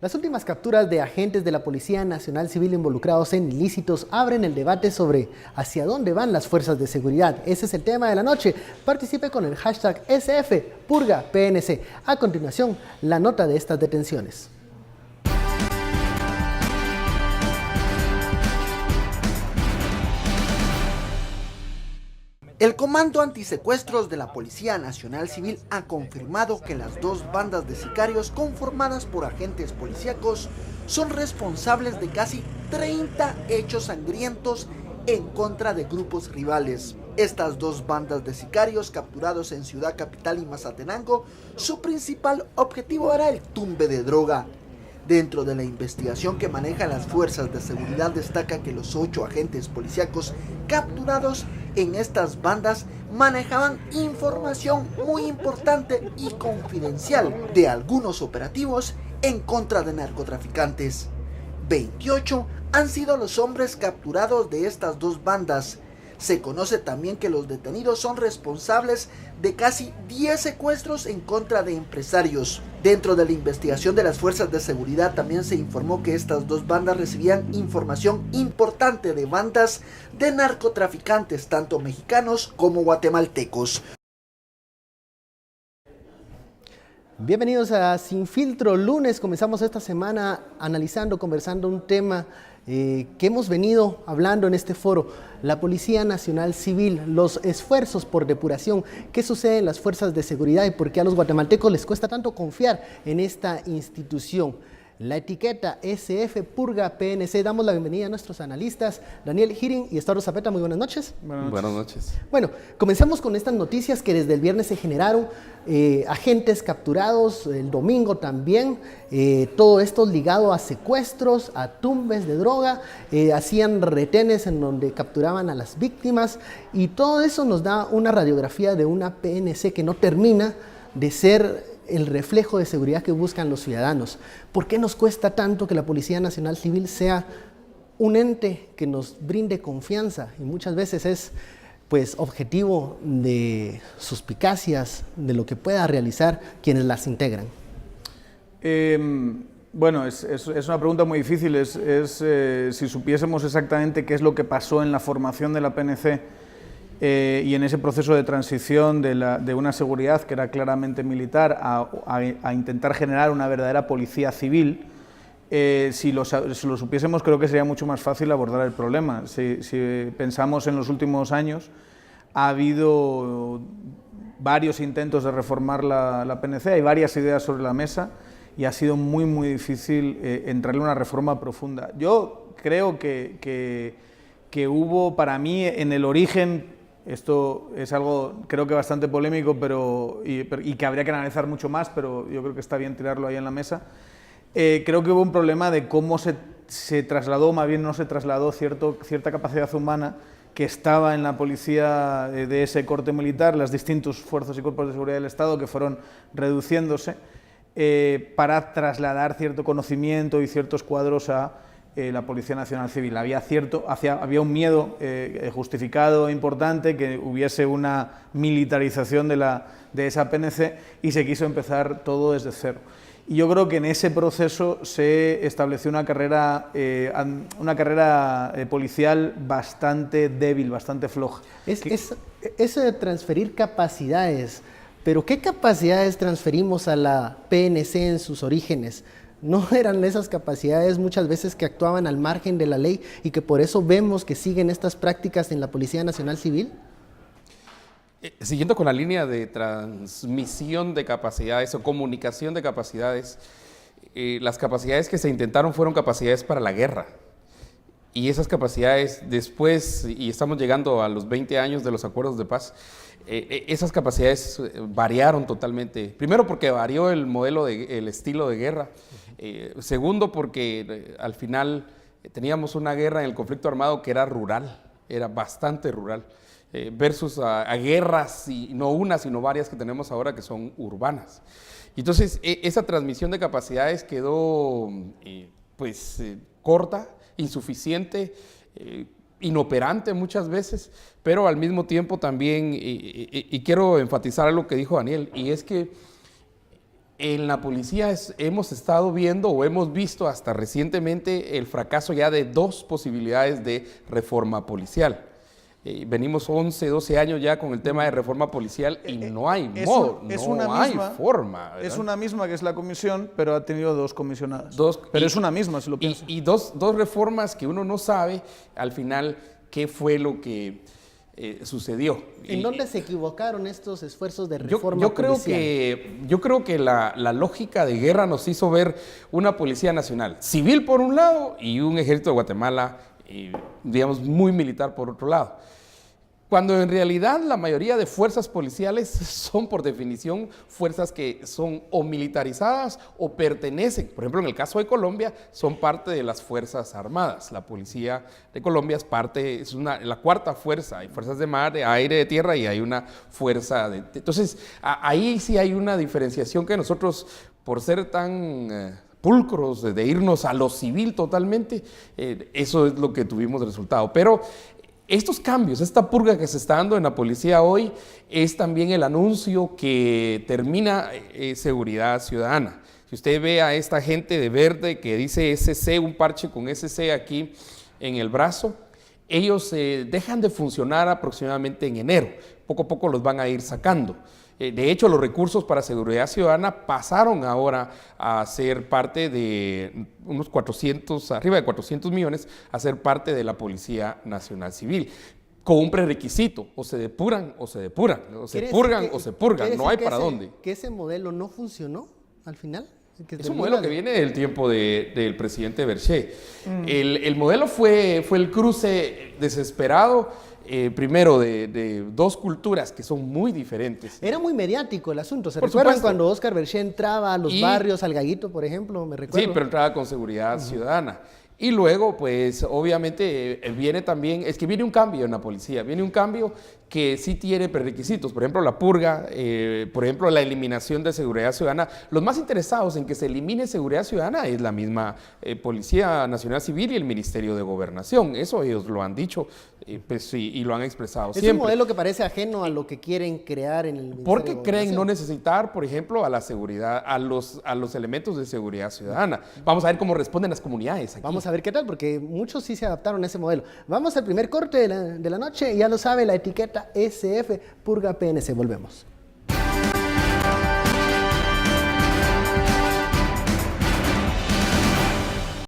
Las últimas capturas de agentes de la Policía Nacional Civil involucrados en ilícitos abren el debate sobre hacia dónde van las fuerzas de seguridad. Ese es el tema de la noche. Participe con el hashtag SFPurgaPNC. A continuación, la nota de estas detenciones. El Comando Antisecuestros de la Policía Nacional Civil ha confirmado que las dos bandas de sicarios conformadas por agentes policíacos son responsables de casi 30 hechos sangrientos en contra de grupos rivales. Estas dos bandas de sicarios capturados en Ciudad Capital y Mazatenango, su principal objetivo era el tumbe de droga. Dentro de la investigación que manejan las fuerzas de seguridad destaca que los 8 agentes policíacos capturados en estas bandas manejaban información muy importante y confidencial de algunos operativos en contra de narcotraficantes. 28 han sido los hombres capturados de estas dos bandas. Se conoce también que los detenidos son responsables de casi 10 secuestros en contra de empresarios. Dentro de la investigación de las fuerzas de seguridad también se informó que estas dos bandas recibían información importante de bandas de narcotraficantes, tanto mexicanos como guatemaltecos. Bienvenidos a Sin Filtro Lunes. Comenzamos esta semana analizando, conversando un tema que hemos venido hablando en este foro, la Policía Nacional Civil, los esfuerzos por depuración, qué sucede en las fuerzas de seguridad y por qué a los guatemaltecos les cuesta tanto confiar en esta institución. La etiqueta SFPurgaPNC. Damos la bienvenida a nuestros analistas, Daniel Hirin y Estauro Zapeta. Muy buenas noches. Buenas noches. Bueno, comencemos con estas noticias que desde el viernes se generaron, agentes capturados, el domingo también, todo esto ligado a secuestros, a tumbes de droga, hacían retenes en donde capturaban a las víctimas y todo eso nos da una radiografía de una PNC que no termina de ser el reflejo de seguridad que buscan los ciudadanos. ¿Por qué nos cuesta tanto que la Policía Nacional Civil sea un ente que nos brinde confianza? Y muchas veces es pues objetivo de suspicacias de lo que pueda realizar quienes las integran. Bueno, es una pregunta muy difícil. Si supiésemos exactamente qué es lo que pasó en la formación de la PNC y en ese proceso de transición de una seguridad que era claramente militar a intentar generar una verdadera policía civil, si lo supiésemos, creo que sería mucho más fácil abordar el problema. Si pensamos en los últimos años, ha habido varios intentos de reformar la PNC, hay varias ideas sobre la mesa y ha sido muy difícil entrarle una reforma profunda. Yo creo que hubo, para mí, en el origen, esto es algo creo que bastante polémico y que habría que analizar mucho más, pero yo creo que está bien tirarlo ahí en la mesa. Creo que hubo un problema de cómo se trasladó, más bien no se trasladó cierta capacidad humana que estaba en la policía de ese corte militar, las distintas fuerzas y cuerpos de seguridad del Estado que fueron reduciéndose para trasladar cierto conocimiento y ciertos cuadros a la Policía Nacional Civil. Había un miedo justificado e importante que hubiese una militarización de esa PNC y se quiso empezar todo desde cero. Y yo creo que en ese proceso se estableció una carrera policial bastante débil, bastante floja. Eso de transferir capacidades, pero ¿qué capacidades transferimos a la PNC en sus orígenes? ¿No eran esas capacidades muchas veces que actuaban al margen de la ley y que por eso vemos que siguen estas prácticas en la Policía Nacional Civil? Siguiendo con la línea de transmisión de capacidades o comunicación de capacidades, las capacidades que se intentaron fueron capacidades para la guerra. Y esas capacidades después, y estamos llegando a los 20 años de los acuerdos de paz, esas capacidades variaron totalmente. Primero porque varió el modelo, el estilo de guerra. Segundo porque al final teníamos una guerra en el conflicto armado que era rural, era bastante rural. Versus a guerras, y no una, sino varias que tenemos ahora que son urbanas. Entonces, esa transmisión de capacidades quedó corta, insuficiente, inoperante muchas veces, pero al mismo tiempo también, y quiero enfatizar algo que dijo Daniel, y es que En la policía hemos estado viendo o hemos visto hasta recientemente el fracaso ya de 2 posibilidades de reforma policial. Venimos 11, 12 años ya con el tema de reforma policial y no hay modo, no hay forma. ¿Verdad? Es una misma que es la comisión, pero ha tenido 2 comisionadas. Pero es una misma, si lo piensas. Y dos reformas que uno no sabe al final qué fue lo que sucedió. ¿En dónde se equivocaron estos esfuerzos de reforma policial? Yo creo que la lógica de guerra nos hizo ver una Policía Nacional civil por un lado y un Ejército de Guatemala, digamos, muy militar por otro lado. Cuando en realidad la mayoría de fuerzas policiales son por definición fuerzas que son o militarizadas o pertenecen, por ejemplo en el caso de Colombia, son parte de las Fuerzas Armadas. La Policía de Colombia es la 4ª fuerza, hay fuerzas de mar, de aire, de tierra y hay una fuerza de... Entonces ahí sí hay una diferenciación que nosotros, por ser tan... pulcros, de irnos a lo civil totalmente, eso es lo que tuvimos de resultado. Pero estos cambios, esta purga que se está dando en la policía hoy, es también el anuncio que termina seguridad ciudadana. Si usted ve a esta gente de verde que dice SC, un parche con SC aquí en el brazo, ellos dejan de funcionar aproximadamente en enero. Poco a poco los van a ir sacando. De hecho, los recursos para seguridad ciudadana pasaron ahora a ser parte de unos 400, arriba de 400 millones, a ser parte de la Policía Nacional Civil, con un prerequisito: o se depuran o se depuran, o se purgan o se purgan, no hay para dónde. ¿Que ese modelo no funcionó al final? Es un modelo que viene del tiempo del presidente Berché. El modelo fue el cruce desesperado, primero de 2 culturas que son muy diferentes. Era muy mediático el asunto. ¿Se Por recuerdan supuesto. cuando Óscar Berché entraba a los barrios, al Gallito, por ejemplo? Me recuerdo. Sí, pero entraba con seguridad ciudadana. Y luego, pues, obviamente, viene también, es que viene un cambio en la policía, viene un cambio que sí tiene prerequisitos, por ejemplo, la purga, por ejemplo, la eliminación de seguridad ciudadana. Los más interesados en que se elimine seguridad ciudadana es la misma Policía Nacional Civil y el Ministerio de Gobernación. Eso ellos lo han dicho, pues, y lo han expresado Es siempre. un modelo que parece ajeno a lo que quieren crear en el Ministerio Porque de creen no Gobernación. necesitar, por ejemplo, a la seguridad, a los elementos de seguridad ciudadana. Vamos a ver cómo responden las comunidades aquí. Vamos a ver qué tal, porque muchos sí se adaptaron a ese modelo. Vamos al primer corte de la noche, ya lo sabe, la etiqueta SF Purga PNC. Volvemos.